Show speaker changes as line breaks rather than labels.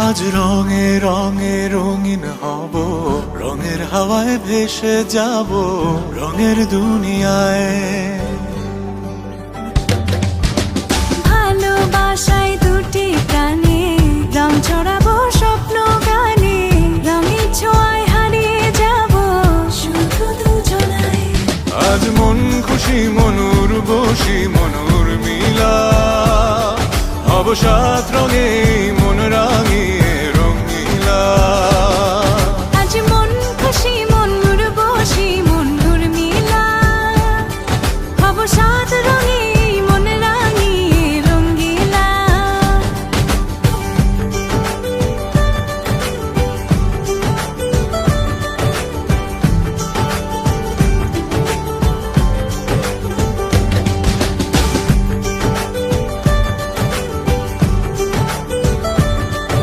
আজ রঙে রঙে রঙিন হব, রঙের হাওয়ায় ভেসে যাব রঙের দুনিয়ায়।
ভালোবাসায় দুটি প্রাণে রং ছড়াবো স্বপ্ন গানে, রঙের ছোঁয়ায় হারিয়ে যাব শুধু দুজনায়।
আজ মন খুশি মনুর বসি মনুর মিলা, অবসাদ